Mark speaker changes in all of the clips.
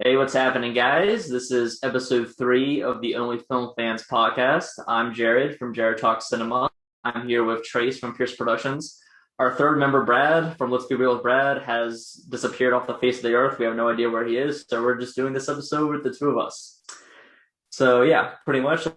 Speaker 1: Hey, what's happening, guys? This is episode 3 of the O.F.F Podcast. I'm Jared from Jared Talk Cinema. I'm here with Trace from Pierce Productions. Our third member, Brad from Let's Be Real with Brad, has disappeared off the face of the earth. We have no idea where he is, so we're just doing this episode with the two of us. So, yeah, pretty much.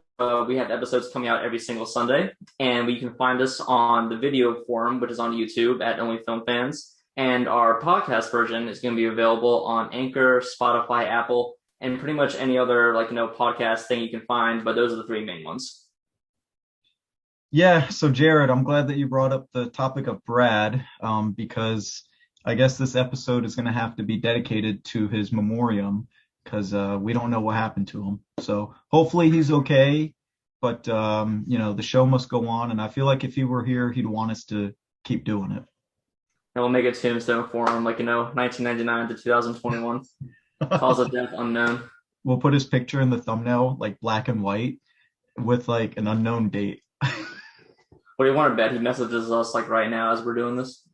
Speaker 1: We have episodes coming out every single Sunday, and you can find us on the video forum, which is on YouTube at Only Film Fans. And our podcast version is going to be available on Anchor, Spotify, Apple, and pretty much any other podcast thing you can find. But those are the three main ones.
Speaker 2: Yeah, so Jared, I'm glad that you brought up the topic of Brad, because I guess this episode is going to have to be dedicated to his memoriam because we don't know what happened to him. So hopefully he's okay, but the show must go on, and I feel like if he were here, he'd want us to keep doing it.
Speaker 1: And we'll make a tombstone for him, 1999 to 2021. Cause of death unknown.
Speaker 2: We'll put his picture in the thumbnail, like black and white, with like an unknown date.
Speaker 1: What do you want to bet? He messages us right now as we're doing this.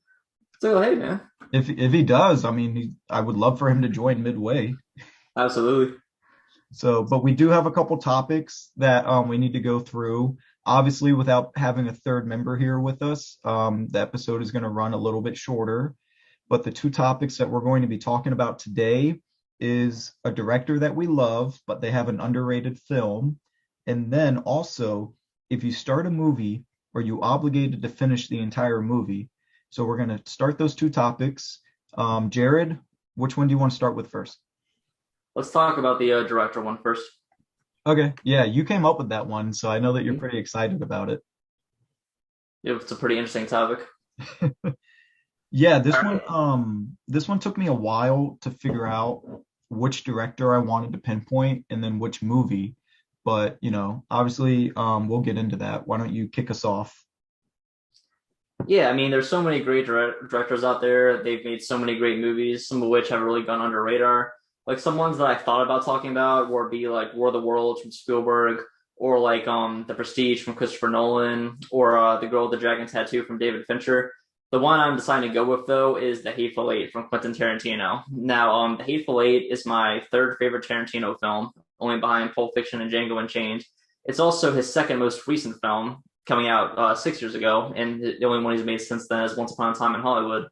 Speaker 1: So hey, man.
Speaker 2: If he does, I mean, I would love for him to join midway.
Speaker 1: Absolutely.
Speaker 2: So, but we do have a couple topics that we need to go through. Obviously, without having a third member here with us, the episode is going to run a little bit shorter. But the two topics that we're going to be talking about today is a director that we love, but they have an underrated film. And then also, if you start a movie, are you obligated to finish the entire movie? So we're going to start those two topics. Jared, which one do you want to start with first?
Speaker 1: Let's talk about the director one first.
Speaker 2: Okay, yeah, you came up with that one, so I know that you're pretty excited about it.
Speaker 1: Yeah, it's a pretty interesting topic.
Speaker 2: Yeah, this one took me a while to figure out which director I wanted to pinpoint and then which movie. But, obviously, we'll get into that. Why don't you kick us off?
Speaker 1: Yeah, I mean, there's so many great directors out there. They've made so many great movies, some of which have really gone under radar. Some ones that I thought about talking about would be War of the Worlds from Spielberg, or The Prestige from Christopher Nolan, or The Girl with the Dragon Tattoo from David Fincher. The one I'm deciding to go with, though, is The Hateful Eight from Quentin Tarantino. Now, The Hateful Eight is my third favorite Tarantino film, only behind Pulp Fiction and Django Unchained. It's also his second most recent film, coming out 6 years ago, and the only one he's made since then is Once Upon a Time in Hollywood.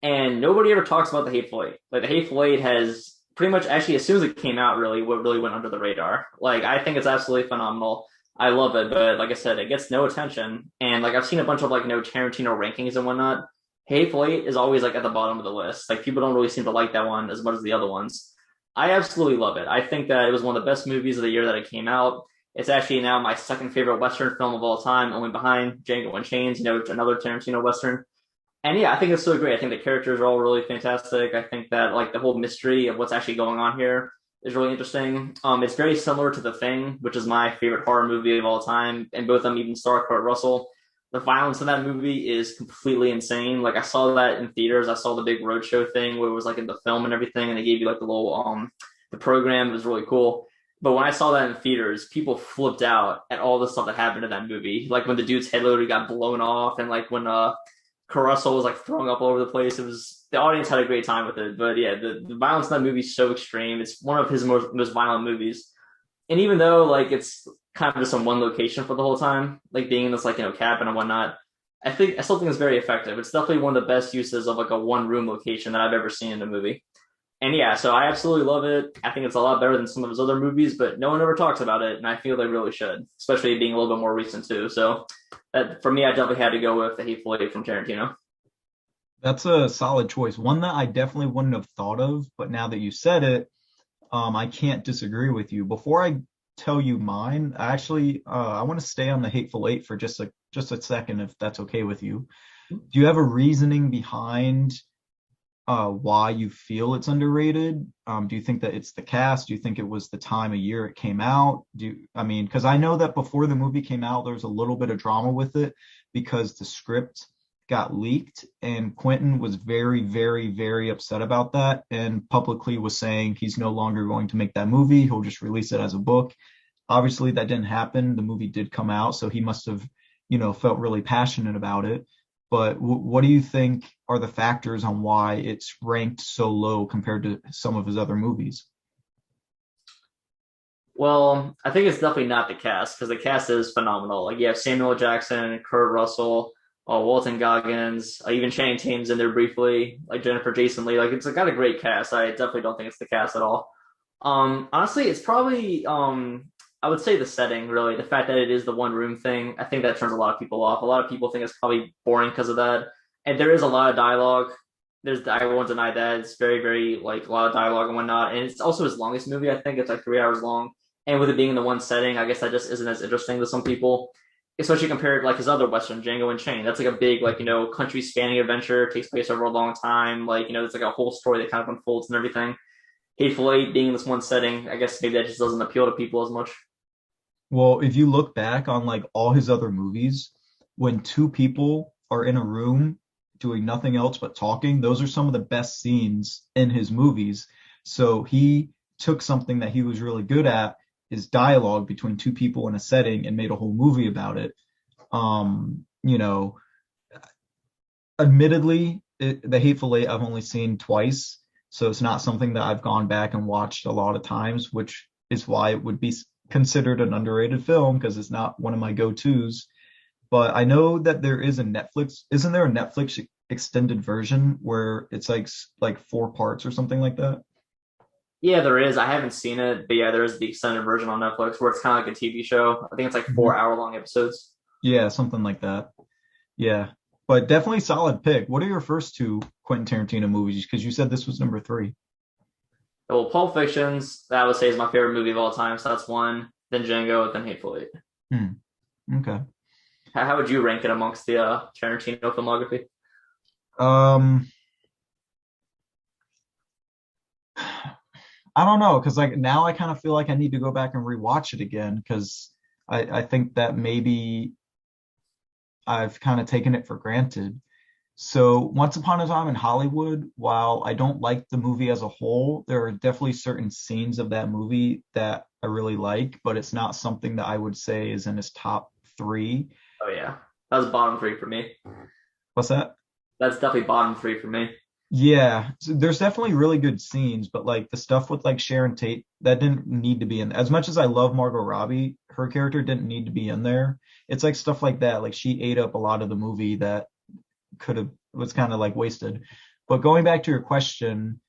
Speaker 1: And nobody ever talks about The Hateful Eight. The Hateful Eight has pretty much, actually, as soon as it came out, really went under the radar. I think it's absolutely phenomenal. I love it, but like I said, it gets no attention. And I've seen a bunch of Tarantino rankings and whatnot. Hateful Eight is always at the bottom of the list. People don't really seem to like that one as much as the other ones. I absolutely love it. I think that it was one of the best movies of the year that it came out. It's actually now my second favorite Western film of all time, only behind Django Unchained, another Tarantino Western. And yeah, I think it's so great. I think the characters are all really fantastic. I think that the whole mystery of what's actually going on here is really interesting. It's very similar to The Thing, which is my favorite horror movie of all time, and both of them even star Kurt Russell. The violence in that movie is completely insane. I saw that in theaters. I saw the big roadshow thing where it was in the film and everything, and they gave you the little the program. It was really cool. But when I saw that in theaters, people flipped out at all the stuff that happened in that movie. When the dude's head literally got blown off, and when Kurt Russell was throwing up all over the place. It was, the audience had a great time with it. But yeah, the violence in that movie is so extreme. It's one of his most violent movies. And even though it's kind of just on one location for the whole time, being in this cabin and whatnot, I still think it's very effective. It's definitely one of the best uses of a one room location that I've ever seen in a movie. And yeah, so I absolutely love it. I think it's a lot better than some of his other movies, but no one ever talks about it, and I feel they really should, especially being a little bit more recent too. So for me, I definitely had to go with The Hateful Eight from Tarantino.
Speaker 2: That's a solid choice. One that I definitely wouldn't have thought of, but now that you said it, I can't disagree with you. Before I tell you mine, I want to stay on The Hateful Eight for just a second, if that's okay with you. Do you have a reasoning behind why you feel it's underrated? Do you think that it's the cast? Do you think it was the time of year it came out? Because I know that before the movie came out, there was a little bit of drama with it because the script got leaked, and Quentin was very, very, very upset about that and publicly was saying he's no longer going to make that movie. He'll just release it as a book. Obviously, that didn't happen. The movie did come out, so he must have, felt really passionate about it. But what do you think are the factors on why it's ranked so low compared to some of his other movies?
Speaker 1: Well, I think it's definitely not the cast because the cast is phenomenal. Like you have Samuel Jackson, Kurt Russell, Walton Goggins, even Channing Tatum's in there briefly, like Jennifer Jason Leigh. Like it's got a great cast. I definitely don't think it's the cast at all. Honestly, it's probably I would say the setting, really, the fact that it is the one room thing. I think that turns a lot of people off. A lot of people think it's probably boring because of that, and there is a lot of dialogue. I won't deny that it's very, very like a lot of dialogue and whatnot, and it's also his longest movie. I think it's like 3 hours long, and with it being in the one setting, I guess that just isn't as interesting to some people. Especially compared to like his other Western, Django Unchained. That's like a big, like, country spanning adventure, takes place over a long time. Like, it's like a whole story that kind of unfolds and everything. Hateful Eight being in this one setting, I guess maybe that just doesn't appeal to people as much.
Speaker 2: Well, if you look back on like all his other movies, when two people are in a room doing nothing else but talking, those are some of the best scenes in his movies. So he took something that he was really good at, is dialogue between two people in a setting, and made a whole movie about it. Um, you know, Admittedly, The Hateful Eight I've only seen twice, so it's not something that I've gone back and watched a lot of times, which is why it would be considered an underrated film because it's not one of my go-tos. But I know that there is a Netflix, isn't there a Netflix extended version where it's like 4 parts or something like that?
Speaker 1: Yeah, there is. I haven't seen it, but yeah, there is the extended version on Netflix where it's kind of like a TV show. I think it's like
Speaker 2: Mhm.
Speaker 1: 4 hour long episodes.
Speaker 2: Yeah, something like that. Yeah, but definitely solid pick. What are your first two Quentin Tarantino movies? Because you said this was number three.
Speaker 1: Well, Pulp Fiction's, that I would say is my favorite movie of all time. So that's one. Then Django, then Hateful Eight.
Speaker 2: Hmm. Okay.
Speaker 1: How would you rank it amongst the Tarantino filmography?
Speaker 2: Um, I don't know, because like now I kind of feel like I need to go back and rewatch it again because I think that maybe I've kind of taken it for granted. So Once Upon a Time in Hollywood, while I don't like the movie as a whole, there are definitely certain scenes of that movie that I really like, but it's not something that I would say is in his top three.
Speaker 1: Oh yeah, that was bottom three for me.
Speaker 2: What's that?
Speaker 1: That's definitely bottom three for me.
Speaker 2: Yeah, so there's definitely really good scenes, but like the stuff with like Sharon Tate, that didn't need to be in. As much as I love Margot Robbie, her character didn't need to be in there. It's like stuff like that. Like she ate up a lot of the movie that could have was kind of like wasted. But going back to your question,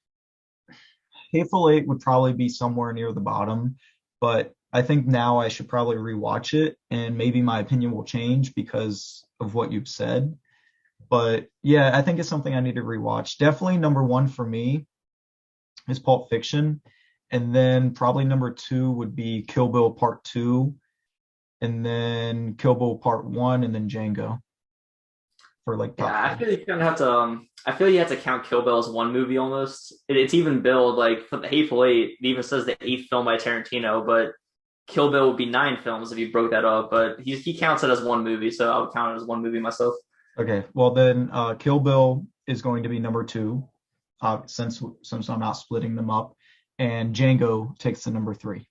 Speaker 2: Hateful Eight would probably be somewhere near the bottom, but I think now I should probably rewatch it and maybe my opinion will change because of what you've said. But yeah, I think it's something I need to rewatch. Definitely number one for me is Pulp Fiction. And then probably number two would be Kill Bill Part Two, and then Kill Bill Part One, and then Django for like
Speaker 1: Yeah,
Speaker 2: top
Speaker 1: I
Speaker 2: three.
Speaker 1: feel you kind of have to. I feel you have to count Kill Bill as one movie almost. It's even billed like for the Hateful Eight. It even says the eighth film by Tarantino, but Kill Bill would be 9 films if you broke that up. But he counts it as one movie, so I would count it as one movie myself.
Speaker 2: Okay, well then Kill Bill is going to be number two, since I'm not splitting them up, and Django takes the number three.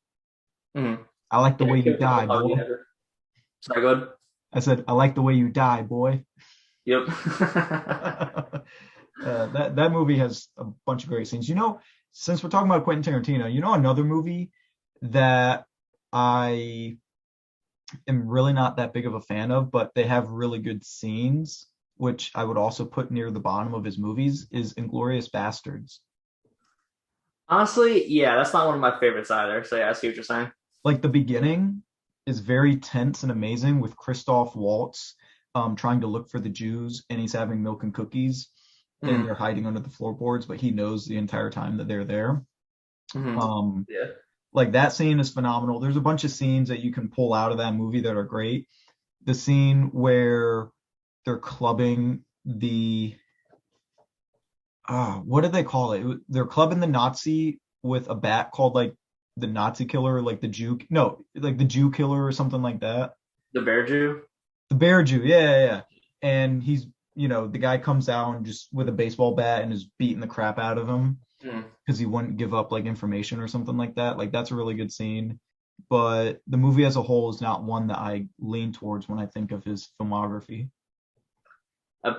Speaker 1: Mm-hmm.
Speaker 2: I like the
Speaker 1: Yeah,
Speaker 2: way you
Speaker 1: Kill Bill
Speaker 2: die,
Speaker 1: would probably be
Speaker 2: boy.
Speaker 1: heavier. Sorry, go ahead.
Speaker 2: I said I like the way you die, boy.
Speaker 1: Yep.
Speaker 2: That movie has a bunch of great scenes. Since we're talking about Quentin Tarantino, another movie that I am really not that big of a fan of, but they have really good scenes, which I would also put near the bottom of his movies, is Inglorious Bastards.
Speaker 1: Honestly, yeah, that's not one of my favorites either. So yeah, I see what you're saying.
Speaker 2: Like the beginning is very tense and amazing with Christoph Waltz trying to look for the Jews, and he's having milk and cookies and they're
Speaker 1: Mm-hmm.
Speaker 2: hiding under the floorboards, but he knows the entire time that they're there.
Speaker 1: Mm-hmm.
Speaker 2: Um,
Speaker 1: Yeah.
Speaker 2: like that scene is phenomenal. There's a bunch of scenes that you can pull out of that movie that are great. The scene where they're clubbing the what do they call it? They're clubbing the Nazi with a bat called like the Nazi killer, like the Jew, no, like the Jew killer or something like that.
Speaker 1: The Bear Jew.
Speaker 2: The Bear Jew, yeah, yeah, yeah. And the guy comes out just with a baseball bat and is beating the crap out of him
Speaker 1: Mm.
Speaker 2: because he wouldn't give up like information or something like that. Like that's a really good scene. But the movie as a whole is not one that I lean towards when I think of his filmography.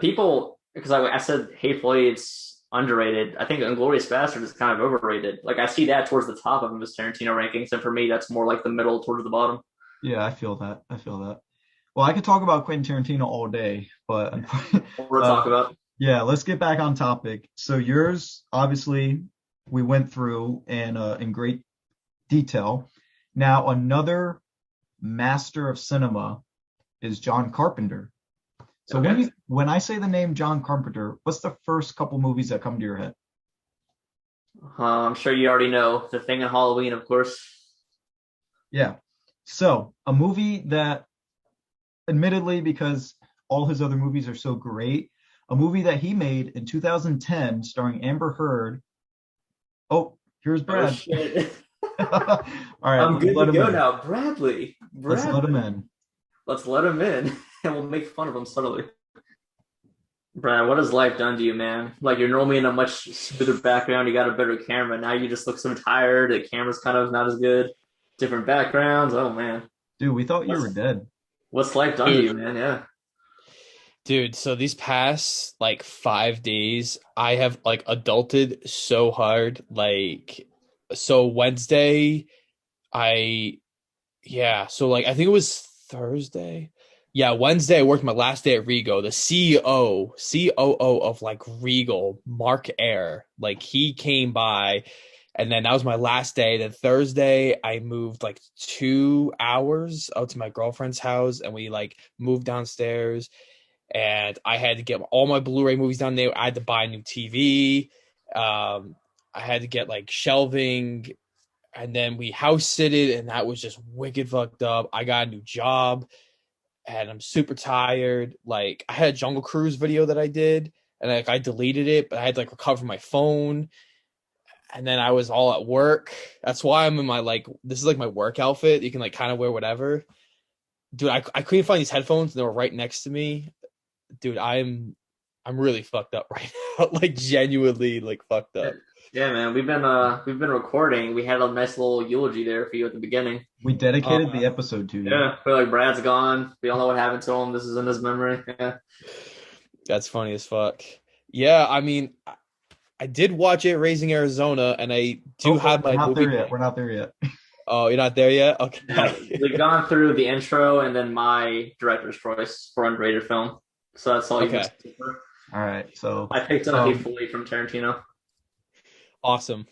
Speaker 1: People, because I said Hateful Eight's underrated. I think Inglourious Bastard is kind of overrated. Like I see that towards the top of Miss Tarantino rankings, and for me, that's more like the middle towards the bottom.
Speaker 2: Yeah, I feel that. I feel that. Well, I could talk about Quentin Tarantino all day, but
Speaker 1: More to
Speaker 2: uh,
Speaker 1: talk about.
Speaker 2: yeah, let's get back on topic. So yours, obviously, we went through in great detail. Now, another master of cinema is John Carpenter. So
Speaker 1: Okay.
Speaker 2: when I say the name John Carpenter, what's the first couple movies that come to your head?
Speaker 1: I'm sure you already know the thing in Halloween, of course.
Speaker 2: Yeah. So a movie that, admittedly, because all his other movies are so great, a movie that he made in 2010 starring Amber Heard. Oh, here's
Speaker 1: Oh
Speaker 2: Brad.
Speaker 1: shit.
Speaker 2: All right,
Speaker 1: I'm
Speaker 2: let's
Speaker 1: good to
Speaker 2: let him
Speaker 1: go
Speaker 2: in.
Speaker 1: now. Bradley.
Speaker 2: Let's let him
Speaker 1: Bradley.
Speaker 2: in.
Speaker 1: Let's let him in and we'll make fun of him subtly. Brad, what has life done to you, man? Like you're normally in a much smoother background, you got a better camera. Now you just look so tired. The camera's kind of not as good. Different backgrounds. Oh man.
Speaker 2: Dude, we thought you were
Speaker 1: What's
Speaker 2: dead.
Speaker 1: what's life done to
Speaker 3: Dude,
Speaker 1: you, man? Yeah.
Speaker 3: so these past like 5 days, I have like adulted so hard. So Wednesday, I so like I think it was Thursday. Yeah, Wednesday I worked my last day at Regal. The COO of like Regal, Mark Air, like he came by, and then that was my last day. Then Thursday I moved like 2 hours out to my girlfriend's house, and we like moved downstairs, and I had to get all my Blu-ray movies down there. I had to buy a new TV. I had to get like shelving, and then we house sitted, and that was just wicked fucked up. I got a new job, and I'm super tired. Like I had a Jungle Cruise video that I did, and like I deleted it, but I had to like recover my phone, and then I was all at work. That's why I'm in my like this is like my work outfit. You can like kind of wear whatever. Dude, I couldn't find these headphones, and they were right next to me. Dude, I'm really fucked up right now. Like genuinely like fucked up.
Speaker 1: Yeah, man. We've been recording. We had a nice little eulogy there for you at the beginning.
Speaker 2: We
Speaker 3: Uh,
Speaker 2: dedicated the episode to you.
Speaker 1: Yeah. We're like Brad's gone. We all know what happened to him. This is in his memory. Yeah.
Speaker 3: that's funny as fuck. Yeah, I mean, I did watch it, Raising Arizona, and I do
Speaker 2: Oh,
Speaker 3: have
Speaker 2: we're
Speaker 3: my
Speaker 2: not there
Speaker 3: movie.
Speaker 2: yet. We're not there yet.
Speaker 3: Oh, you're not there yet?
Speaker 1: Yeah.
Speaker 3: Okay.
Speaker 1: We've gone through the intro and then my director's choice for underrated film. So that's all you've
Speaker 3: Okay.
Speaker 1: listened for.
Speaker 2: All right. So
Speaker 1: I picked up
Speaker 2: um
Speaker 1: Hateful Eight from Tarantino.
Speaker 3: Awesome.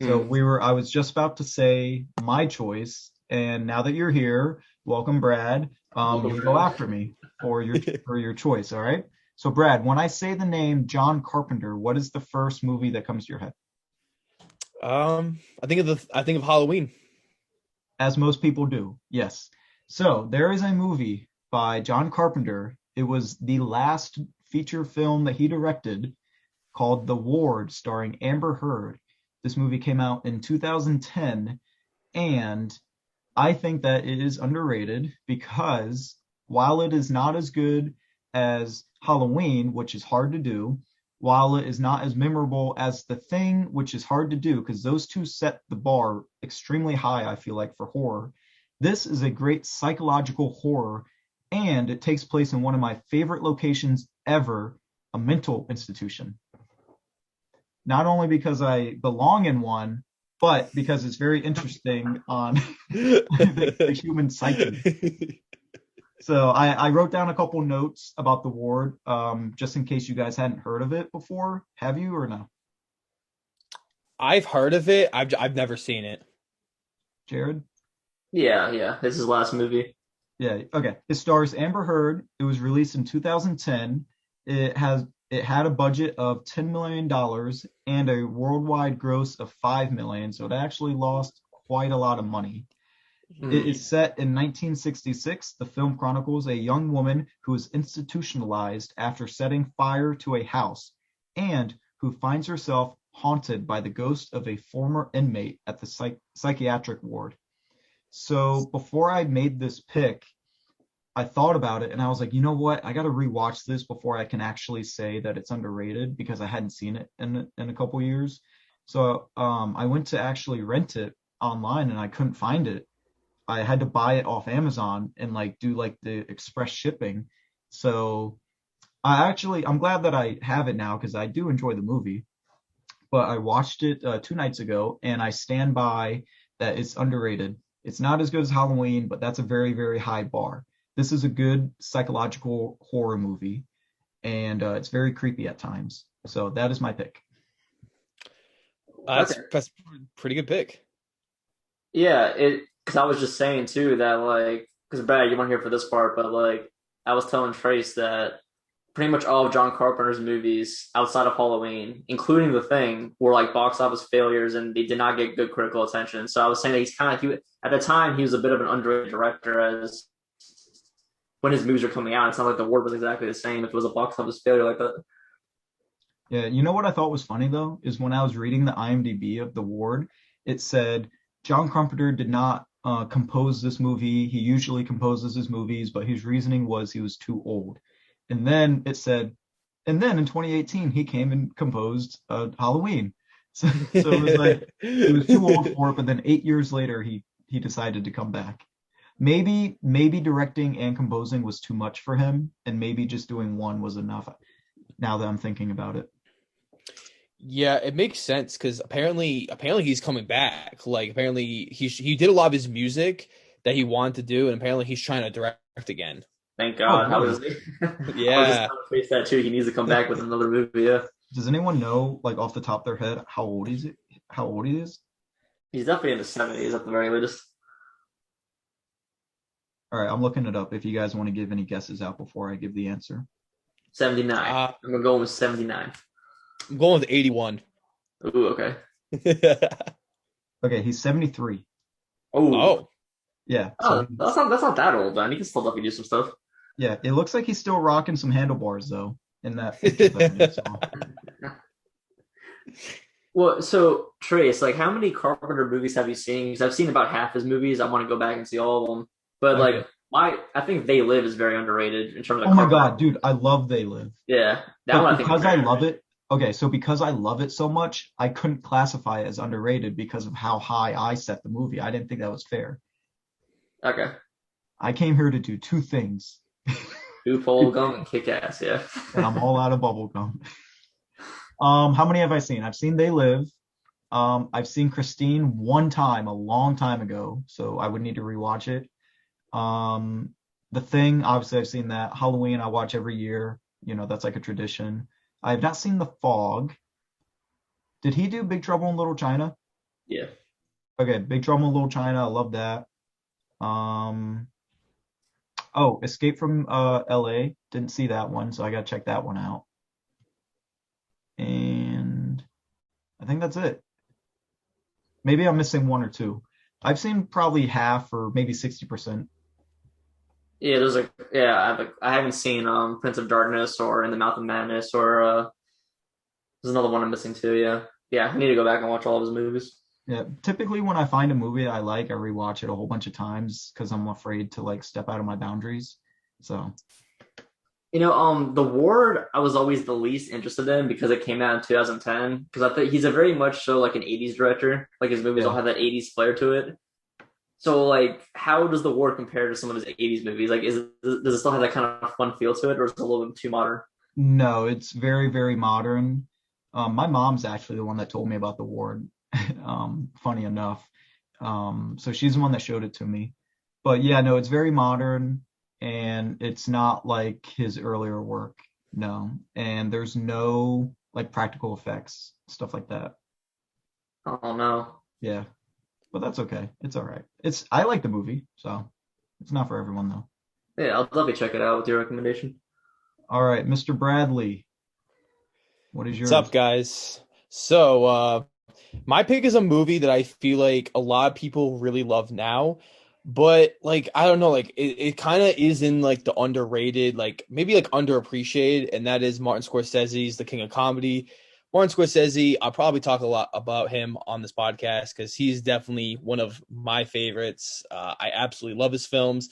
Speaker 2: so
Speaker 1: Hmm.
Speaker 2: I was just about to say my choice, and now that you're here, welcome Brad.
Speaker 1: Welcome,
Speaker 2: You go
Speaker 1: Brad.
Speaker 2: after me for your choice, all right? So Brad, when I say the name John Carpenter, what is the first movie that comes to your head?
Speaker 3: I think of Halloween.
Speaker 2: As most people do. Yes. So there is a movie by John Carpenter. It was the last feature film that he directed called The Ward, starring Amber Heard. This movie came out in 2010, and I think that it is underrated because while it is not as good as Halloween, which is hard to do, while it is not as memorable as The Thing, which is hard to do because those two set the bar extremely high, I feel like, for horror. This is a great psychological horror, and it takes place in one of my favorite locations ever, a mental institution. Not only because I belong in one, but because it's very interesting on the human psyche. So I wrote down a couple notes about the ward, just in case you guys hadn't heard of it before. Have you or no?
Speaker 3: I've heard of it. I've never seen it.
Speaker 2: Jared?
Speaker 1: Yeah, yeah. This is his last movie.
Speaker 2: Yeah, okay. It stars Amber Heard. It was released in 2010. It had a budget of $10 million and a worldwide gross of 5 million, so it actually lost quite a lot of money. It
Speaker 1: Hmm.
Speaker 2: is set in 1966. The film chronicles a young woman who is institutionalized after setting fire to a house and who finds herself haunted by the ghost of a former inmate at the psychiatric ward. So before I made this pick, I thought about it and I was like, you know what? I got to rewatch this before I can actually say that it's underrated because I hadn't seen it in a couple years. So I went to actually rent it online and I couldn't find it. I had to buy it off Amazon and like do like the express shipping. So I'm glad that I have it now because I do enjoy the movie. but I watched it 2 nights ago, and I stand by that it's underrated. It's not as good as Halloween, but that's a very, very high bar. This is a good psychological horror movie, and it's very creepy at times. So that is my pick.
Speaker 1: Okay.
Speaker 3: That's a pretty good pick.
Speaker 1: Yeah, because I was just saying too that like because Brad, you weren't here for this part, but like I was telling Trace that pretty much all of John Carpenter's movies outside of Halloween, including The Thing, were like box office failures and they did not get good critical attention. So I was saying that he's kind of at the time he was a bit of an underrated director as when his movies are coming out. It's not like the word was exactly the same if it was a box office failure like that.
Speaker 2: Yeah, you know what I thought was funny though is when I was reading the IMDb of The Ward, it said John Carpenter did not compose this movie. He usually composes his movies, but his reasoning was he was too old. And then it said, and then in 2018 he came and composed Halloween. So it was like he was too old for it, but then 8 years later he decided to come back. Maybe directing and composing was too much for him, and maybe just doing one was enough. Now that I'm thinking about it.
Speaker 3: Yeah, it makes sense because apparently he's coming back. Like apparently he did a lot of his music that he wanted to do, and apparently he's trying to direct again.
Speaker 1: Thank God.
Speaker 2: Oh,
Speaker 1: How
Speaker 2: really?
Speaker 1: was he? I was just
Speaker 3: Yeah.
Speaker 1: trying to face that too. He needs to come back with another movie. Yeah,
Speaker 2: Does anyone know, like off the top of their head, how old is it? How old he is?
Speaker 1: he's definitely in the 70s at the very latest.
Speaker 2: All right, I'm looking it up. If you guys want to give any guesses out before I give the answer.
Speaker 1: 79.
Speaker 3: Uh,
Speaker 1: I'm gonna go with 79.
Speaker 3: I'm going with 81.
Speaker 1: Ooh, okay.
Speaker 2: Okay, he's 73.
Speaker 1: Oh,
Speaker 3: Oh,
Speaker 2: Yeah,
Speaker 1: oh,
Speaker 2: so
Speaker 1: that's not that old, man. He can still definitely do some stuff.
Speaker 2: yeah, it looks like he's still rocking some handlebars though in that picture that I saw.
Speaker 1: Well, so Trace, like, how many Carpenter movies have you seen? Because I've seen about half his movies. I want to go back and see all of them. But
Speaker 2: Okay.
Speaker 1: like, I think They Live is very underrated in terms of
Speaker 2: Oh my
Speaker 1: Carpenter.
Speaker 2: God, dude, I love They Live.
Speaker 1: Yeah, that
Speaker 2: But
Speaker 1: one I think is
Speaker 2: because I
Speaker 1: very
Speaker 2: love
Speaker 1: underrated.
Speaker 2: it, okay, so because I love it so much, I couldn't classify it as underrated because of how high I set the movie. I didn't think that was fair.
Speaker 1: Okay,
Speaker 2: I came here to do two things,
Speaker 1: Two Pole Gum and Kick Ass. Yeah.
Speaker 2: and I'm all out of bubble gum. How many have I seen? I've seen They Live. I've seen Christine one time, a long time ago, so I would need to rewatch it. Um, The Thing, obviously I've seen that. Halloween, I watch every year. You know, that's like a tradition. I have not seen The Fog. Did he do Big Trouble in Little China?
Speaker 1: Yeah.
Speaker 2: Okay, Big Trouble in Little China, I love that. Um, oh, Escape from LA. Didn't see that one, so I gotta check that one out. And I think that's it. Maybe I'm missing one or two. I've seen probably half or maybe 60%.
Speaker 1: Yeah, I haven't seen Prince of Darkness or In the Mouth of Madness or there's another one I'm missing too. Yeah, yeah, I need to go back and watch all of his movies.
Speaker 2: Yeah, typically when I find a movie that I like, I rewatch it a whole bunch of times because I'm afraid to like step out of my boundaries. So,
Speaker 1: The Ward I was always the least interested in because it came out in 2010. Because I think he's a very much so like an 80s director. Like his movies all
Speaker 2: yeah.
Speaker 1: have that 80s flair to it. So like, how does The Ward compare to some of his 80s movies? Like, does it still have that kind of fun feel to it, or is it a little bit too modern?
Speaker 2: No, it's very, very modern. My mom's actually the one that told me about the ward. Funny enough. So she's the one that showed it to me. But yeah, no, it's very modern and it's not like his earlier work. No. And there's no like practical effects, stuff like that.
Speaker 1: Oh no.
Speaker 2: Yeah. But that's okay. It's all right. I like the movie, so it's not for everyone though.
Speaker 1: Yeah, I'll definitely check it out with your recommendation.
Speaker 2: All right, Mr. Bradley, what is
Speaker 3: what's up,
Speaker 2: yours?
Speaker 3: guys? So, my pick is a movie that I feel like a lot of people really love now, but like I don't know, like it kind of is in like the underrated, like maybe like underappreciated, and that is Martin Scorsese's The King of Comedy. Martin Scorsese, I'll probably talk a lot about him on this podcast because he's definitely one of my favorites. I absolutely love his films.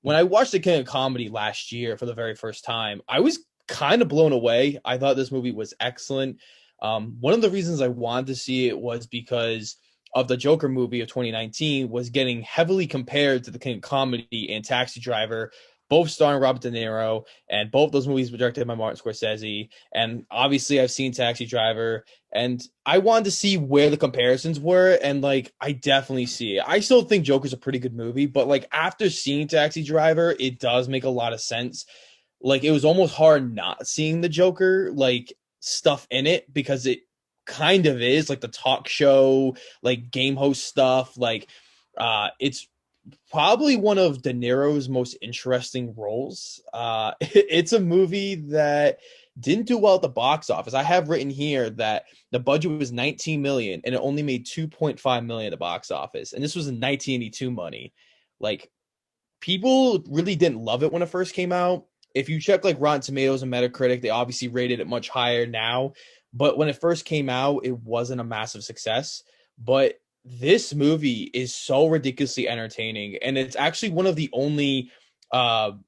Speaker 3: When I watched The King of Comedy last year for the very first time, I was kind of blown away. I thought this movie was excellent. One of the reasons I wanted to see it was because of the Joker movie of 2019 was getting heavily compared to The King of Comedy and Taxi Driver, both starring Robert De Niro, and both those movies were directed by Martin Scorsese. And obviously, I've seen Taxi Driver, and I wanted to see where the comparisons were, and like I definitely see it. I still think Joker's a pretty good movie, but like after seeing Taxi Driver, it does make a lot of sense. Like it was almost hard not seeing the Joker like stuff in it because it kind of is like the talk show, like game host stuff. Like it's probably one of De Niro's most interesting roles. It's a movie that didn't do well at the box office. I have written here that the budget was 19 million and it only made 2.5 million at the box office. And this was in 1982 money. Like people really didn't love it when it first came out. If you check like Rotten Tomatoes and Metacritic, they obviously rated it much higher now. But when it first came out, it wasn't a massive success. But this movie is so ridiculously entertaining, and it's actually one of the only Martin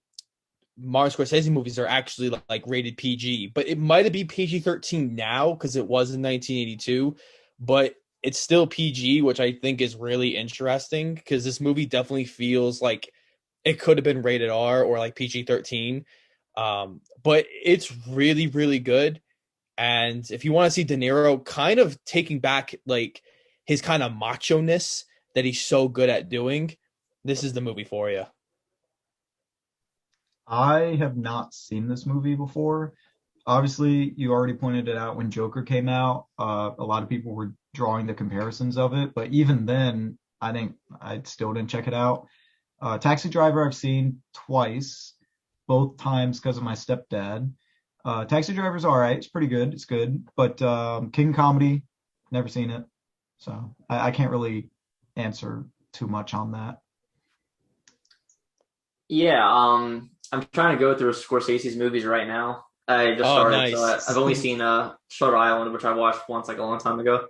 Speaker 3: Scorsese movies that are actually like rated PG. But it might have been PG-13 now because it was in 1982, but it's still PG, which I think is really interesting because this movie definitely feels like it could have been rated R or like PG-13. But it's really, really good. And if you want to see De Niro kind of taking back like his kind of macho-ness that he's so good at doing, this is the movie for you.
Speaker 2: I have not seen this movie before. Obviously, you already pointed it out when Joker came out. A lot of people were drawing the comparisons of it, but even then, I think I still didn't check it out. Taxi Driver I've seen twice, both times because of my stepdad. Taxi Driver's all right. It's pretty good. It's good. But King Comedy, never seen it. So I can't really answer too much on that.
Speaker 1: Yeah, I'm trying to go through Scorsese's movies right now. I just
Speaker 3: Oh,
Speaker 1: started, so
Speaker 3: nice.
Speaker 1: I've only seen Shutter Island, which I watched once like a long time ago.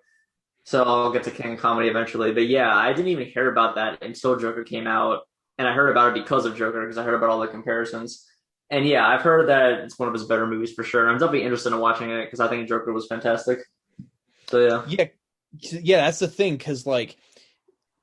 Speaker 1: So I'll get to King Comedy eventually. But yeah, I didn't even hear about that until Joker came out, and I heard about it because of Joker because I heard about all the comparisons. And yeah, I've heard that it's one of his better movies for sure. I'm definitely interested in watching it because I think Joker was fantastic. So yeah.
Speaker 3: Yeah, yeah, that's the thing, because like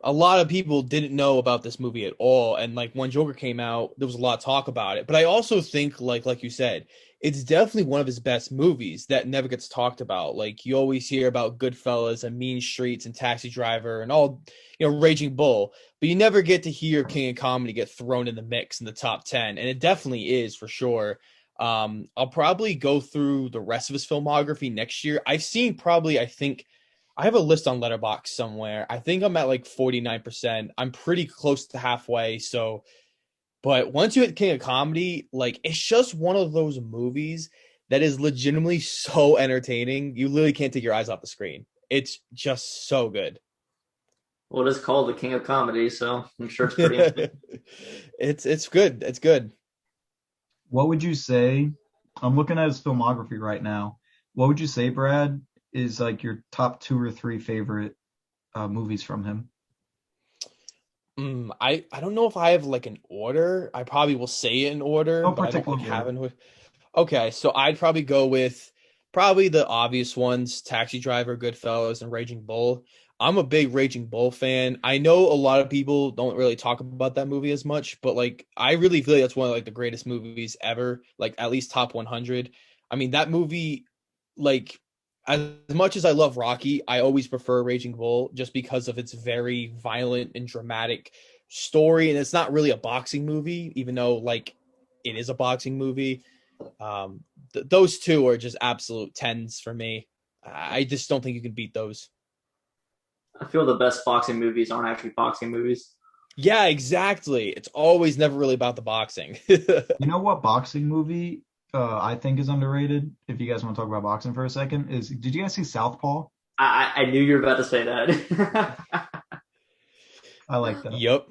Speaker 3: a lot of people didn't know about this movie at all, and like when Joker came out there was a lot of talk about it, but I also think like you said, it's definitely one of his best movies that never gets talked about. Like you always hear about Goodfellas and Mean Streets and Taxi Driver and all, Raging Bull, but you never get to hear King of Comedy get thrown in the mix in the top 10, and it definitely is for sure. I'll probably go through the rest of his filmography next year. I've seen probably, I think I have a list on Letterboxd somewhere. I think I'm at like 49%. I'm pretty close to halfway. So, but once you hit King of Comedy, like it's just one of those movies that is legitimately so entertaining. You literally can't take your eyes off the screen. It's just so good.
Speaker 1: Well, it is called the King of Comedy, so I'm sure it's pretty interesting.
Speaker 3: It's good. It's good.
Speaker 2: What would you say? I'm looking at his filmography right now. What would you say, Brad, is like your top two or three favorite movies from him?
Speaker 3: I don't know if I have like an order. I probably will say it in order,
Speaker 2: No
Speaker 3: but I don't
Speaker 2: particular
Speaker 3: like
Speaker 2: order.
Speaker 3: having. Okay, so I'd probably go with probably the obvious ones: Taxi Driver, Goodfellas, and Raging Bull. I'm a big Raging Bull fan. I know a lot of people don't really talk about that movie as much, but like I really feel like that's one of like the greatest movies ever, like at least top 100. I mean, that movie, like as much as I love Rocky, I always prefer Raging Bull just because of its very violent and dramatic story, and it's not really a boxing movie, even though like it is a boxing movie. Those two are just absolute tens for me. I just don't think you can beat those.
Speaker 1: I feel the best boxing movies aren't actually boxing movies.
Speaker 3: Yeah, exactly. It's always never really about the boxing.
Speaker 2: You know what boxing movie I think is underrated? If you guys want to talk about boxing for a second, is did you guys see Southpaw?
Speaker 1: I knew you were about to say that.
Speaker 2: I like that.
Speaker 3: Yep.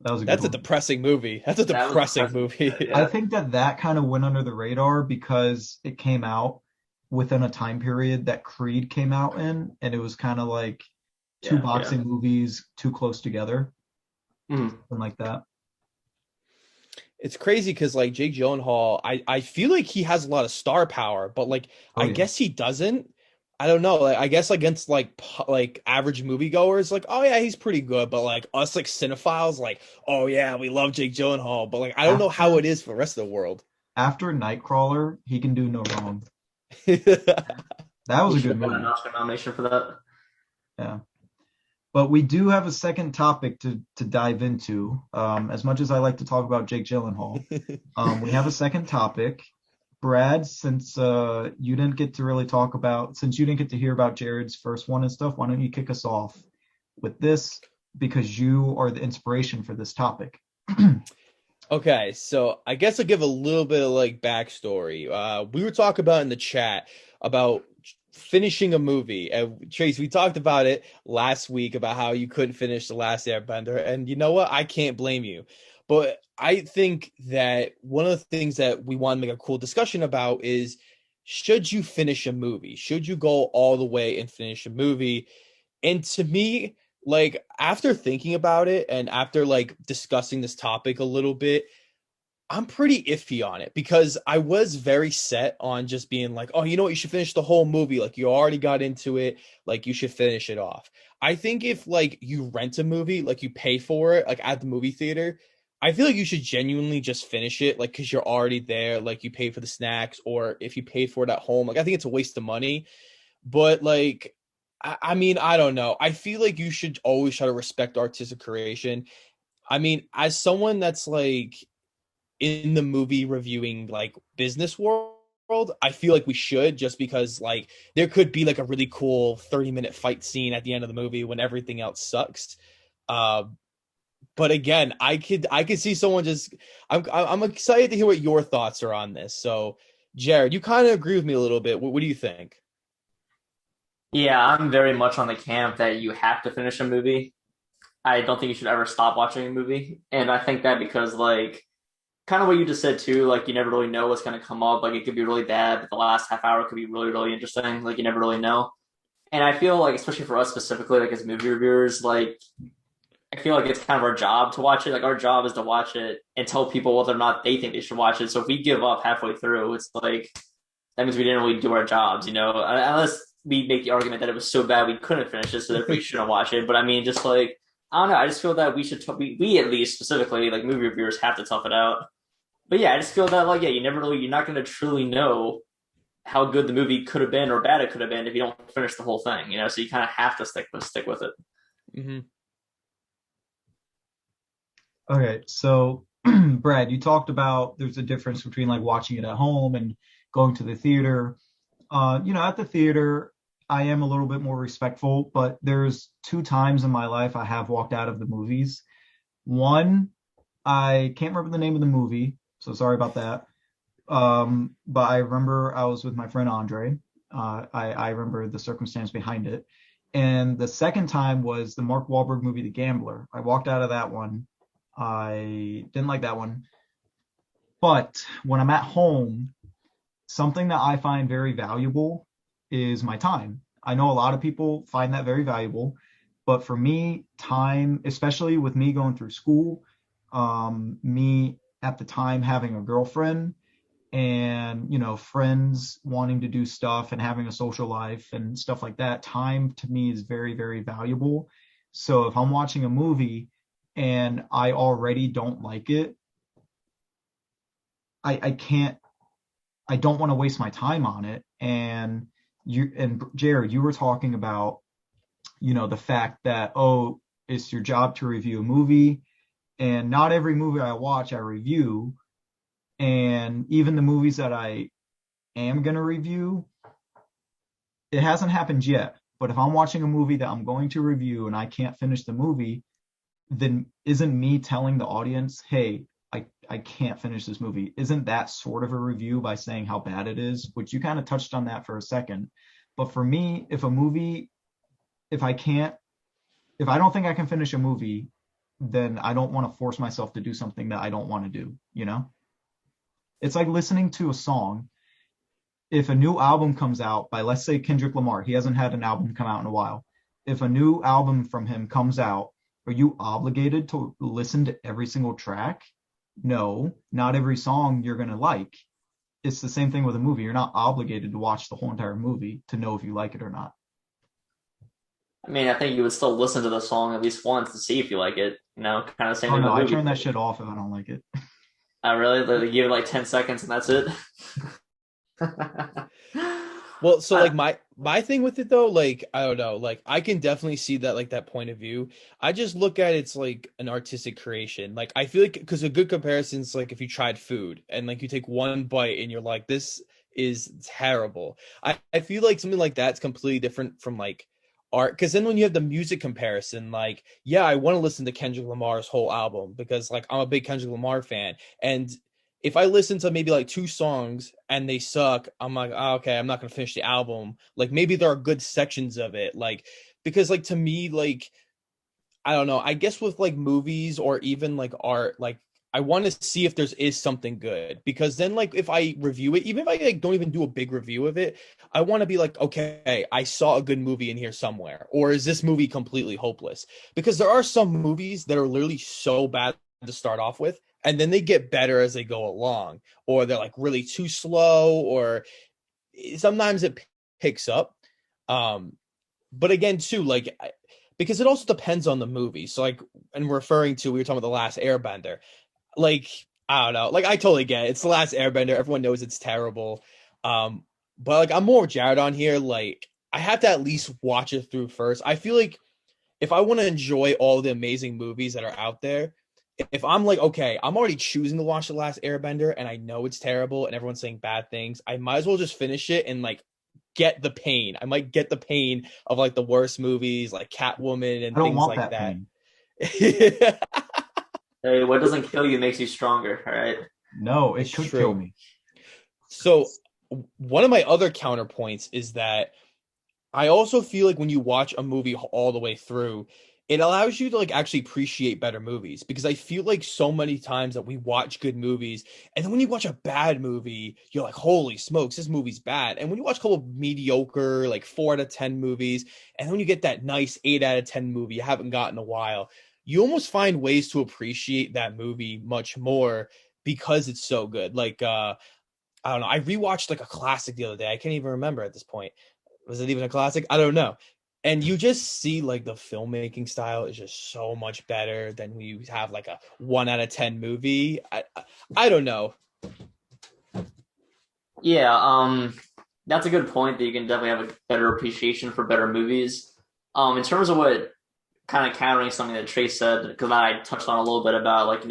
Speaker 2: That was a good
Speaker 3: That's a
Speaker 2: one.
Speaker 3: depressing movie. That's a
Speaker 1: That was
Speaker 3: depressing
Speaker 1: depressing.
Speaker 3: movie.
Speaker 2: I
Speaker 1: Yeah.
Speaker 2: think that kind of went under the radar because it came out within a time period that Creed came out in, and it was kind of like two
Speaker 1: Yeah. Yeah.
Speaker 2: boxing movies too close together,
Speaker 1: Mhm.
Speaker 2: something like that.
Speaker 3: It's crazy because like Jake Gyllenhaal, I feel like he has a lot of star power, but like
Speaker 2: Oh
Speaker 3: I
Speaker 2: yeah.
Speaker 3: guess he doesn't. I don't know. Like, I guess against like average moviegoers, like, oh yeah, he's pretty good. But like us, like cinephiles, like, oh yeah, we love Jake Gyllenhaal. But like, I don't know how
Speaker 2: After
Speaker 3: it is for the rest of the world.
Speaker 2: after Nightcrawler, he can do no wrong.
Speaker 3: Okay.
Speaker 2: That was
Speaker 1: He
Speaker 2: a
Speaker 1: should
Speaker 2: good
Speaker 1: have gotten an
Speaker 2: movie.
Speaker 1: Oscar nomination for that.
Speaker 2: Yeah. But we do have a second topic to dive into. As much as I like to talk about Jake Gyllenhaal, we have a second topic. Brad, since you didn't get to really talk about, since you didn't get to hear about Jared's first one and stuff, why don't you kick us off with this because you are the inspiration for this topic.
Speaker 3: Okay, so I guess I'll give a little bit of like backstory. We were talking about in the chat about finishing a movie. And Trace, we talked about it last week about how you couldn't finish The Last Airbender. And you know what? I can't blame you. But I think that one of the things that we want to make a cool discussion about is should you finish a movie? Should you go all the way and finish a movie? And to me, like after thinking about it and after like discussing this topic a little bit, I'm pretty iffy on it because I was very set on just being like, oh, you know what, you should finish the whole movie. Like you already got into it, like you should finish it off. I think if like you rent a movie, like you pay for it, like at the movie theater, I feel like you should genuinely just finish it, like because you're already there, like you pay for the snacks, or if you paid for it at home, like I think it's a waste of money. But like, I mean, I don't know. I feel like you should always try to respect artistic creation. I mean, as someone that's like in the movie reviewing like business world, I feel like we should just because like there could be like a really cool 30-minute fight scene at the end of the movie when everything else sucks. Uh, but again, I could see someone just I'm excited to hear what your thoughts are on this. So, Jared, you kind of agree with me a little bit. What do you think?
Speaker 1: Yeah, I'm very much on the camp that you have to finish a movie. I don't think you should ever stop watching a movie. And I think that because like kind of what you just said too, like you never really know what's gonna come up. Like it could be really bad, but the last half hour could be really, really interesting. Like you never really know. And I feel like, especially for us specifically, like as movie reviewers, like I feel like it's kind of our job to watch it. Like our job is to watch it and tell people whether or not they think they should watch it. So if we give up halfway through, it's like that means we didn't really do our jobs, you know, unless we make the argument that it was so bad we couldn't finish it, so therefore we shouldn't watch it. But I mean, just like I don't know, I just feel that we should we at least specifically like movie reviewers have to tough it out. But yeah, I just feel that like yeah, you're not going to truly know how good the movie could have been or bad it could have been if you don't finish the whole thing, you know. So you kind of have to stick with it.
Speaker 3: Hmm.
Speaker 2: Okay, so Brad, you talked about there's a difference between like watching it at home and going to the theater. At the theater, I am a little bit more respectful, but there's two times in my life I have walked out of the movies. One, I can't remember the name of the movie, so sorry about that. But I remember I was with my friend Andre. I remember the circumstance behind it. And the second time was the Mark Wahlberg movie, The Gambler. I walked out of that one. I didn't like that one. But when I'm at home, something that I find very valuable is my time. I know a lot of people find that very valuable, but for me, time, especially with me going through school, me at the time having a girlfriend and, friends wanting to do stuff and having a social life and stuff like that, time to me is very, very valuable. So if I'm watching a movie and I already don't like it, I can't I don't want to waste my time on it. And Jared, you were talking about, the fact that, oh, it's your job to review a movie. And not every movie I watch, I review. And even the movies that I am going to review, it hasn't happened yet. But if I'm watching a movie that I'm going to review and I can't finish the movie, then isn't me telling the audience, hey, I can't finish this movie? Isn't that sort of a review by saying how bad it is? Which you kind of touched on that for a second. But for me, if I can't, if I don't think I can finish a movie, then I don't want to force myself to do something that I don't want to do, you know? It's like listening to a song. If a new album comes out by, let's say, Kendrick Lamar, he hasn't had an album come out in a while. If a new album from him comes out, are you obligated to listen to every single track? No, not every song you're going to like. it's the same thing with a movie. You're not obligated to watch the whole entire movie to know if you like it or not.
Speaker 1: I mean, I think you would still listen to the song at least once to see if you like it. You know, kind of same
Speaker 2: Oh
Speaker 1: thing
Speaker 2: no,
Speaker 1: with
Speaker 2: I
Speaker 1: movies.
Speaker 2: turn that shit off if I don't like it.
Speaker 1: I really they give it like 10 seconds and that's it.
Speaker 3: Well, so like my thing with it though, like I don't know, like I can definitely see that like that point of view. I just look at it's like an artistic creation. Like I feel like because a good comparison is like if you tried food and like you take one bite and you're like, this is terrible. I feel like something like that's completely different from like art. Because then when you have the music comparison, like yeah, I want to listen to Kendrick Lamar's whole album because like I'm a big Kendrick Lamar fan, and if I listen to maybe like 2 songs and they suck, I'm like, oh, okay, I'm not gonna finish the album. Like maybe there are good sections of it, like because like to me, like I don't know. I guess with like movies or even like art, like I want to see if there's is something good because then like if I review it, even if I like don't even do a big review of it, I want to be like, okay, I saw a good movie in here somewhere, or is this movie completely hopeless? Because there are some movies that are literally so bad to start off with, and then they get better as they go along, or they're like really too slow, or sometimes it picks up. Um, but again, too, like because it also depends on the movie. So like, and referring to we were talking about the Last Airbender, like I don't know, like I totally get it. It's the Last Airbender. Everyone knows it's terrible. Um, but like I'm more Jared on here. Like I have to at least watch it through first. I feel like if I want to enjoy all the amazing movies that are out there, if I'm like, okay, I'm already choosing to watch The Last Airbender and I know it's terrible and everyone's saying bad things, I might as well just finish it and like get the pain. I might get the pain of like the worst movies like Catwoman
Speaker 2: I
Speaker 3: and
Speaker 2: don't
Speaker 3: things
Speaker 2: want
Speaker 3: like
Speaker 2: that
Speaker 3: that.
Speaker 2: pain.
Speaker 1: Hey, what doesn't kill you makes you stronger, all right?
Speaker 2: No,
Speaker 3: It's
Speaker 2: it could kill
Speaker 3: true.
Speaker 2: me.
Speaker 3: So one of my other counterpoints is that I also feel like when you watch a movie all the way through, it allows you to like actually appreciate better movies because I feel like so many times that we watch good movies and then when you watch a bad movie, you're like, holy smokes, this movie's bad. And when you watch a couple of mediocre, like 4 out of 10 movies, and when you get that nice 8 out of 10 movie you haven't gotten in a while, you almost find ways to appreciate that movie much more because it's so good. Like I don't know. I rewatched like a classic the other day. I can't even remember at this point. Was it even a classic? I don't know. And you just see like the filmmaking style is just so much better than when you have like a 1 out of 10 movie. I don't know.
Speaker 1: Yeah, that's a good point that you can definitely have a better appreciation for better movies. In terms of what kind of countering something that Trey said, because I touched on a little bit about like,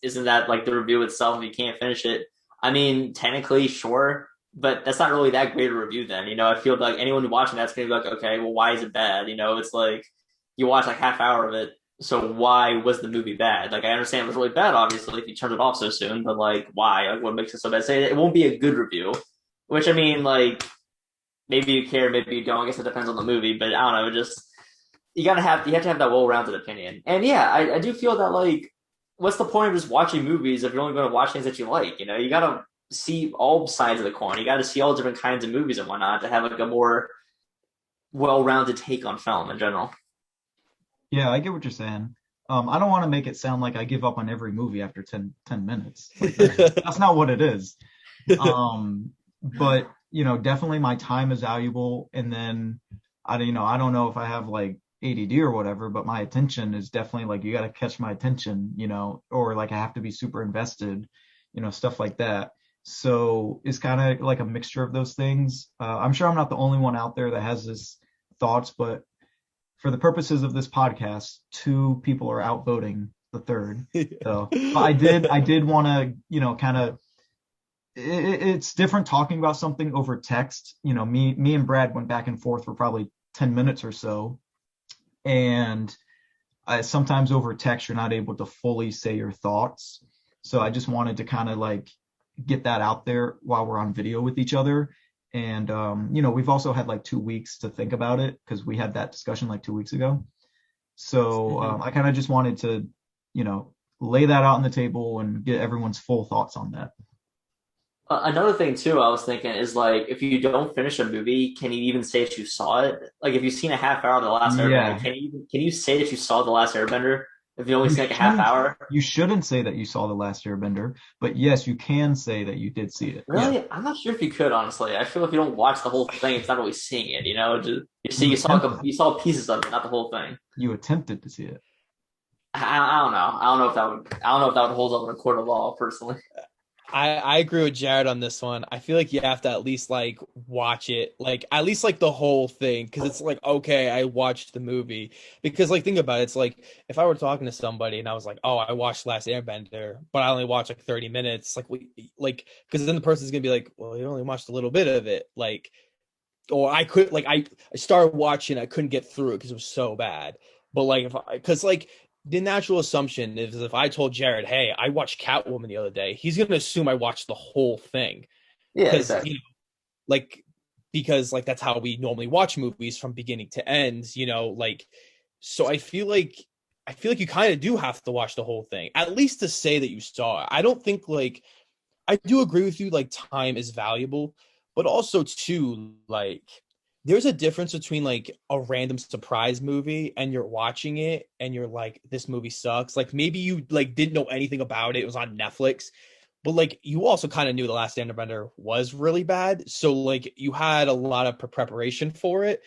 Speaker 1: isn't that like the review itself if you can't finish it? I mean, technically, sure, but that's not really that great a review then. I feel like anyone watching that's gonna be like, okay, well, why is it bad? It's like you watch like half hour of it, so why was the movie bad? Like I understand it was really bad, obviously, if you turned it off so soon, but like why? Like what makes it so bad? Say it won't be a good review. Which I mean, like maybe you care, maybe you don't. I guess it depends on the movie, but I don't know, just you have to have that well-rounded opinion. And yeah, I do feel that like what's the point of just watching movies if you're only going to watch things that you like? You got to see all sides of the coin. You got to see all different kinds of movies and whatnot to have like a more well-rounded take on film in general.
Speaker 2: Yeah, I get what you're saying. I don't want to make it sound like I give up on every movie after 10 minutes. Like that's not what it is. But definitely my time is valuable. And then I don't know if I have like ADD or whatever, but my attention is definitely like you got to catch my attention, or like I have to be super invested, stuff like that. So it's kind of like a mixture of those things. I'm sure I'm not the only one out there that has this thoughts, but for the purposes of this podcast, 2 people are outvoting the third. So but I did want to, kind of it's different talking about something over text. Me and Brad went back and forth for probably 10 minutes or so. And sometimes over text, you're not able to fully say your thoughts. So I just wanted to kind of like get that out there while we're on video with each other. And, we've also had like 2 weeks to think about it because we had that discussion like 2 weeks ago. So I kind of just wanted to, lay that out on the table and get everyone's full thoughts on that.
Speaker 1: Another thing too, I was thinking is like if you don't finish a movie, can you even say that you saw it? Like if you've seen a half hour of The Last Airbender,
Speaker 2: Yeah.
Speaker 1: can you say that you saw The Last Airbender? If you only
Speaker 2: You
Speaker 1: see like a half
Speaker 2: shouldn't
Speaker 1: hour.
Speaker 2: you shouldn't say that you saw The Last Airbender, but yes, you can say that you did see it. Yes.
Speaker 1: Really? I'm not sure if you could, honestly. I feel if you don't watch the whole thing, it's not really seeing it, you know? Just,
Speaker 2: You attempted.
Speaker 1: you saw pieces of it, not the whole thing.
Speaker 2: You attempted to see it.
Speaker 1: I don't know. I don't know if that would hold up in a court of law, personally.
Speaker 3: I agree with Jared on this one. I feel like you have to at least like watch it, like at least like the whole thing, because it's like okay, I watched the movie. Because like think about it, it's like if I were talking to somebody and I was like, oh, I watched Last Airbender, but I only watched like 30 minutes, like we like because then the person's gonna be like, well, you only watched a little bit of it, like or I could like I started watching, I couldn't get through it because it was so bad. But like if I because like the natural assumption is if I told Jared, hey, I watched Catwoman the other day, he's gonna assume I watched the whole thing
Speaker 1: Yeah,
Speaker 3: because
Speaker 1: exactly.
Speaker 3: like because like that's how we normally watch movies from beginning to end, like so I feel like you kind of do have to watch the whole thing at least to say that you saw it. I don't think like I do agree with you, like time is valuable, but also too, like there's a difference between like a random surprise movie and you're watching it and you're like, this movie sucks. Like maybe you like didn't know anything about it. It was on Netflix, but like you also kind of knew The Last Airbender was really bad. So like you had a lot of preparation for it.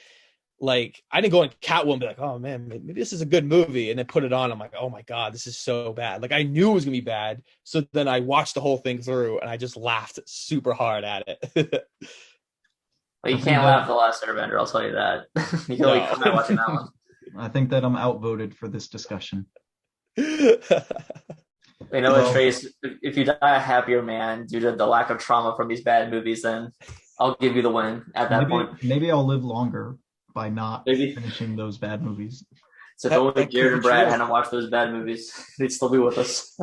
Speaker 3: Like I didn't go in Catwoman and be like, oh man, maybe this is a good movie, and then put it on. I'm like, oh my god, this is so bad. Like I knew it was gonna be bad, so then I watched the whole thing through, and I just laughed super hard at it.
Speaker 1: But
Speaker 2: I
Speaker 1: you
Speaker 2: think
Speaker 1: can't
Speaker 2: that
Speaker 1: laugh at the last Airbender, I'll tell you that. You can only
Speaker 3: No.
Speaker 1: cry watching that one.
Speaker 2: I think that I'm outvoted for this discussion.
Speaker 1: You know what,
Speaker 2: Well,
Speaker 1: Trace? If you die a happier man due to the lack of trauma from these bad movies, then I'll give you the win at that point.
Speaker 2: maybe I'll live longer by not
Speaker 1: Maybe.
Speaker 2: finishing those bad movies.
Speaker 1: So if
Speaker 3: that
Speaker 1: only
Speaker 3: that could
Speaker 1: Jared
Speaker 3: be
Speaker 1: and Brad
Speaker 3: true.
Speaker 1: hadn't watched those bad movies, they'd still be with us.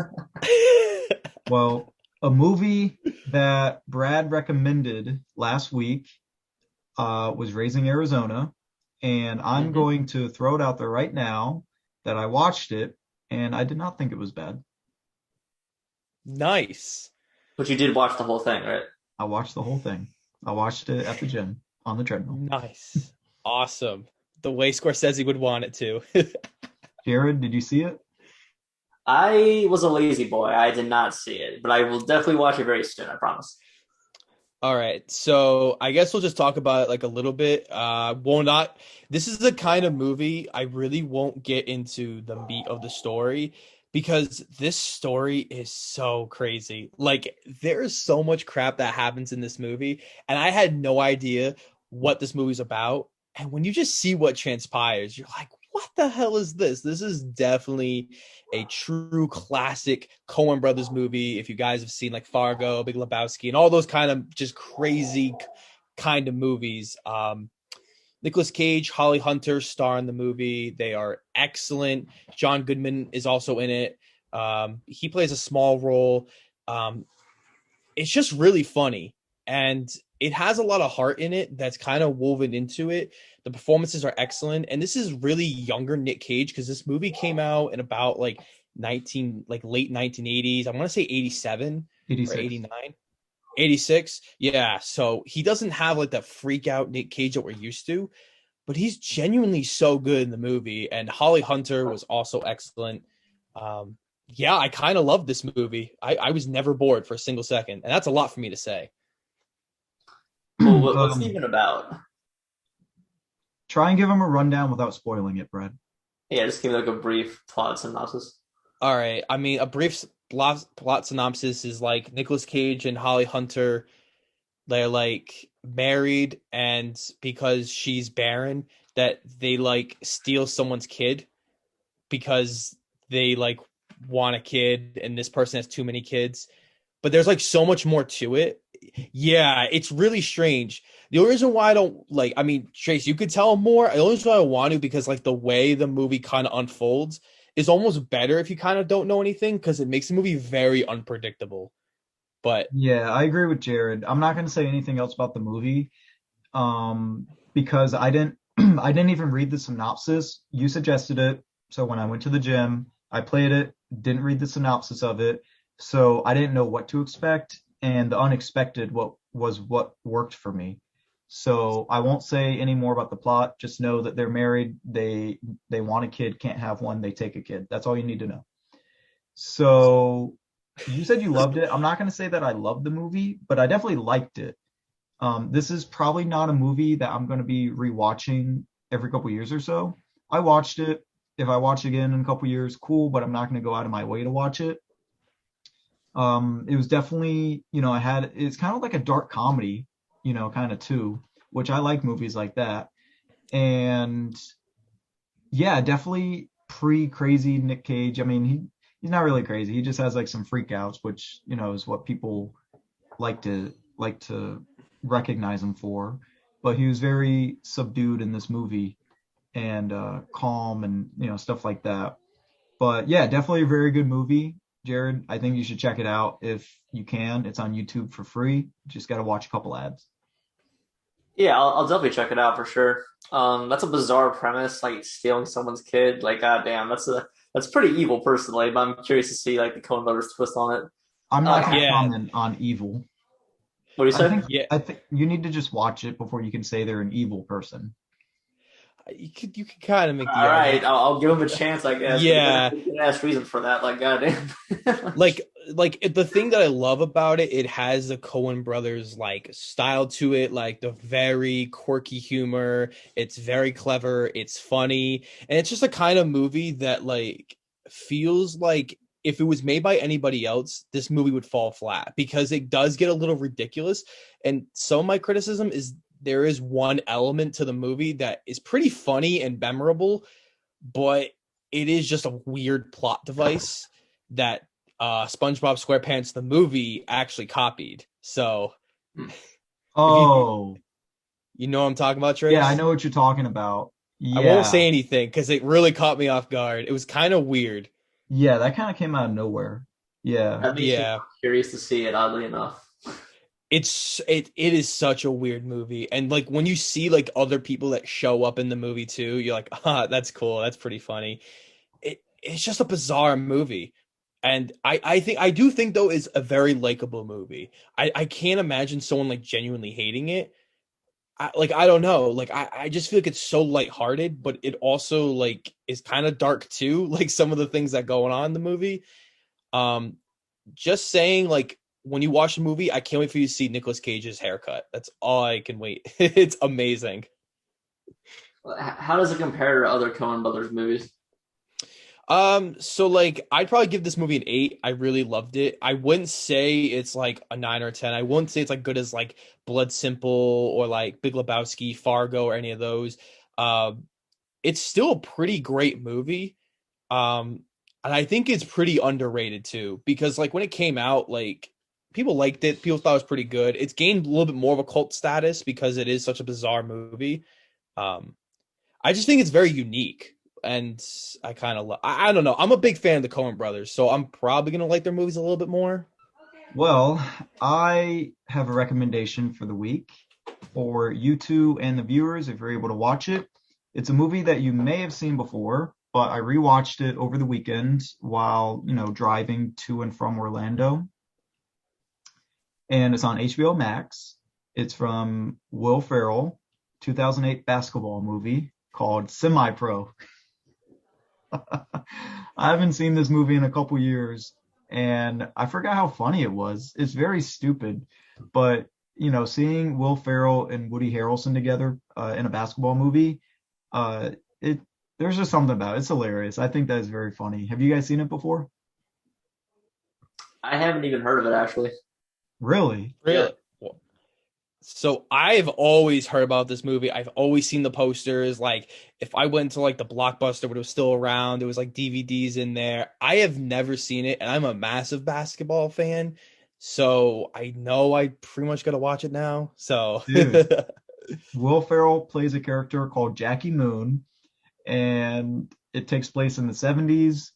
Speaker 2: Well, a movie that Brad recommended last week was Raising Arizona, and I'm
Speaker 3: Hmm.
Speaker 2: going to throw it out there right now that I watched it and I did not think it was bad.
Speaker 3: Nice.
Speaker 1: But you did watch the whole thing, right?
Speaker 2: I watched the whole thing. I watched it at the gym on the treadmill.
Speaker 3: Nice. Awesome. The way Scorsese would want it to.
Speaker 2: Jared, did you see it?
Speaker 1: I was a lazy boy. I did not see it, but I will definitely watch it very soon, I promise.
Speaker 3: All right. So I guess we'll just talk about it like a little bit. Will not this is the kind of movie I really won't get into the meat of the story because this story is so crazy. Like there is so much crap that happens in this movie, and I had no idea what this movie's about. And when you just see what transpires, you're like, what the hell is this? This is definitely a true classic Coen Brothers movie. If you guys have seen like Fargo, Big Lebowski, and all those kind of just crazy kind of movies. Nicolas Cage, Holly Hunter star in the movie. They are excellent. John Goodman is also in it. He plays a small role. Um, it's just really funny, and it has a lot of heart in it that's kind of woven into it. The performances are excellent, and this is really younger Nick Cage because this movie came out in about like 19 like late 1980s. I want to say 87 or
Speaker 2: 86.
Speaker 3: 89. 86. Yeah, so he doesn't have like that freak out Nick Cage that we're used to, but he's genuinely so good in the movie, and Holly Hunter was also excellent. um yeah, I kind of love this movie. I was never bored for a single second, and that's a lot for me to say.
Speaker 1: Well, what's it
Speaker 2: Um,
Speaker 1: even about?
Speaker 2: Try and give him a rundown without spoiling it, Brad.
Speaker 1: Yeah, just give me like a brief plot synopsis.
Speaker 3: All right, I mean, a brief plot synopsis is like Nicolas Cage and Holly Hunter, they're like married, and because she's barren, that they like steal someone's kid because they like want a kid, and this person has too many kids. But there's like so much more to it. Yeah, it's really strange. The only reason why I don't like, I mean, Trace, you could tell more. The only reason why I want to, because like the way the movie kind of unfolds is almost better if you kind of don't know anything, because it makes the movie very unpredictable. But
Speaker 2: Yeah, I agree with Jared. I'm not going to say anything else about the movie, because I didn't I didn't even read the synopsis. You suggested it, so when I went to the gym, I played it, didn't read the synopsis of it, so I didn't know what to expect, and the unexpected what worked for me. So I won't say any more about the plot. Just know that they're married. They want a kid, can't have one. They take a kid. That's all you need to know. So you said you loved it. I'm not going to say that I loved the movie, but I definitely liked it. This is probably not a movie that I'm going to be rewatching every couple years or so. I watched it. If I watch it again in a couple years, cool, but I'm not going to go out of my way to watch it. It was definitely, it's kind of like a dark comedy, kind of too, which I like movies like that. And yeah, definitely pre-crazy Nick Cage. I mean, he's not really crazy. He just has like some freakouts, which, is what people like to recognize him for. But he was very subdued in this movie and calm and, stuff like that. But yeah, definitely a very good movie. Jared, I think you should check it out if you can. It's on YouTube for free. Just got to watch a couple ads.
Speaker 1: Yeah, I'll definitely check it out for sure. That's a bizarre premise, like stealing someone's kid. Like, goddamn, that's pretty evil, personally. But I'm curious to see like the Coen Brothers twist on it.
Speaker 2: I'm not going to
Speaker 3: Yeah,
Speaker 2: comment on evil.
Speaker 1: What do you
Speaker 2: I
Speaker 1: say?
Speaker 2: think
Speaker 3: yeah.
Speaker 2: I think you need to just watch it before you can say they're an evil person.
Speaker 3: You could kind of make the
Speaker 1: All right,
Speaker 3: argument.
Speaker 1: I'll give him a chance, I guess. But you
Speaker 3: Yeah,
Speaker 1: gotta good ass reason for that. Like, goddamn.
Speaker 3: like the thing that I love about it, it has the Coen brothers like style to it, like the very quirky humor. It's very clever, it's funny, and it's just a kind of movie that like feels like if it was made by anybody else, this movie would fall flat because it does get a little ridiculous. And some of my criticism is there is one element to the movie that is pretty funny and memorable, but it is just a weird plot device that SpongeBob SquarePants the movie actually copied. So if
Speaker 2: Oh,
Speaker 3: you know what I'm talking about,
Speaker 2: yeah, I
Speaker 3: Trace,
Speaker 2: know what you're talking about.
Speaker 3: I won't
Speaker 2: Yeah.
Speaker 3: say anything because it really caught me off guard. It was kind of weird.
Speaker 2: Yeah, that kind of came out of nowhere. Yeah.
Speaker 1: That makes me
Speaker 3: Yeah,
Speaker 1: curious to see it, oddly enough.
Speaker 3: it is such a weird movie, and like when you see like other people that show up in the movie too, you're like, ah, that's cool, that's pretty funny. It's just a bizarre movie. And I do think though it's a very likable movie. I can't imagine someone like genuinely hating it. I don't know. Like I just feel like it's so lighthearted, but it also like is kind of dark too, like some of the things that go on in the movie. Um just saying like when you watch the movie, I can't wait for you to see Nicolas Cage's haircut. That's all I can wait. It's amazing.
Speaker 1: How does it compare to other Coen Brothers movies?
Speaker 3: So like I'd probably give this movie an 8. I really loved it. I wouldn't say it's like a 9 or a 10. I wouldn't say it's like good as like Blood Simple or like Big Lebowski, Fargo, or any of those. Um, it's still a pretty great movie. Um, and I think it's pretty underrated too, because like when it came out, like people liked it, people thought it was pretty good. It's gained a little bit more of a cult status because it is such a bizarre movie. Um, I just think it's very unique, and I kind of I don't know. I'm a big fan of the Coen Brothers, so I'm probably gonna like their movies a little bit more.
Speaker 2: Well, I have a recommendation for the week for you two and the viewers if you're able to watch it. It's a movie that you may have seen before, but I rewatched it over the weekend while, driving to and from Orlando. And it's on HBO Max. It's from Will Ferrell, 2008 basketball movie called Semi Pro. I haven't seen this movie in a couple years, and I forgot how funny it was. It's very stupid, but seeing Will Ferrell and Woody Harrelson together in a basketball movie, uh, it there's just something about it. It's hilarious. I think that is very funny. Have you guys seen it before?
Speaker 1: I haven't even heard of it actually.
Speaker 2: Really?
Speaker 1: Yeah.
Speaker 3: Really? So I've always heard about this movie. I've always seen the posters. Like if I went to like the Blockbuster when it was still around, there was like DVDs in there. I have never seen it, and I'm a massive basketball fan. So I know I pretty much gotta watch it now. So
Speaker 2: Dude, Will Ferrell plays a character called Jackie Moon, and it takes place in the 70s.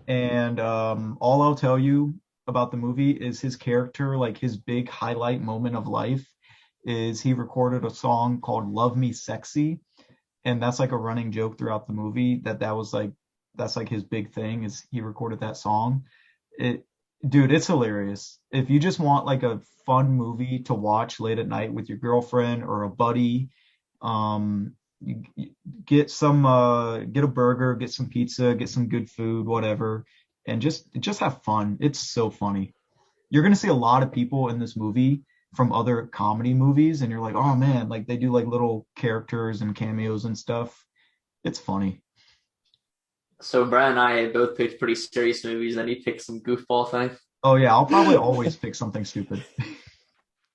Speaker 2: And all I'll tell you about the movie is his character, like his big highlight moment of life, is he recorded a song called "Love Me Sexy," and that's like a running joke throughout the movie that was like that's like his big thing is he recorded that song. It Dude, it's hilarious. If you just want like a fun movie to watch late at night with your girlfriend or a buddy, you get get a burger, get some pizza, get some good food, whatever, and just have fun. It's so funny. You're gonna see a lot of people in this movie from other comedy movies, and you're like, oh man, like they do like little characters and cameos and stuff. It's funny.
Speaker 1: So Brad and I both picked pretty serious movies, and he picked some goofball thing.
Speaker 2: Oh yeah, I'll probably always pick something stupid.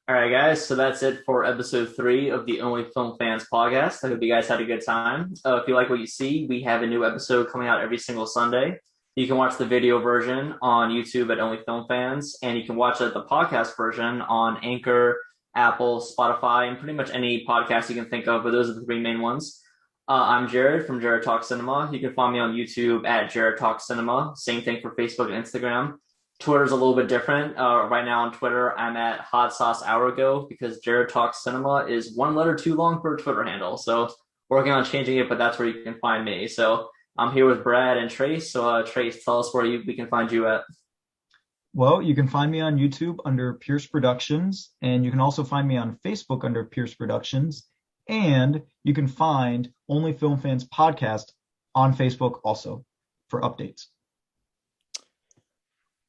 Speaker 1: All right, guys. So that's it for episode 3 of the Only Film Fans podcast. I hope you guys had a good time. If you like what you see, we have a new episode coming out every single Sunday. You can watch the video version on YouTube at Only Film Fans, and you can watch the podcast version on Anchor, Apple, Spotify, and pretty much any podcast you can think of. But those are the 3 main ones. I'm Jared from Jared Talk Cinema. You can find me on YouTube at Jared Talk Cinema. Same thing for Facebook and Instagram. Twitter's a little bit different. Right now on Twitter, I'm at Hot Sauce Hour Ago because Jared Talks Cinema is one letter too long for a Twitter handle. So working on changing it, but that's where you can find me. So I'm here with Brad and Trace. So Trace, tell us where we can find you at.
Speaker 2: Well, you can find me on YouTube under Pierce Productions, and you can also find me on Facebook under Pierce Productions, and you can find Only Film Fans Podcast on Facebook also for updates.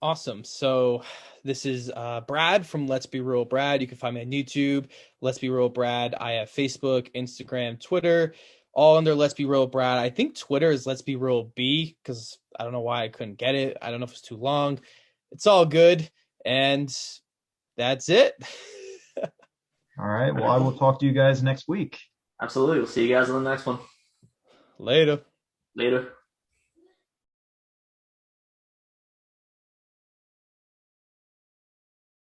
Speaker 3: Awesome. So this is Brad from Let's Be Real Brad. You can find me on YouTube, Let's Be Real Brad. I have Facebook, Instagram, Twitter, all under Let's Be Real Brad. I think Twitter is Let's Be Real B because I don't know why I couldn't get it. I don't know if it's too long. It's all good. And that's it.
Speaker 2: All right. Well, I will talk to you guys next week.
Speaker 1: Absolutely. We'll see you guys on the next one.
Speaker 3: Later.
Speaker 1: Later.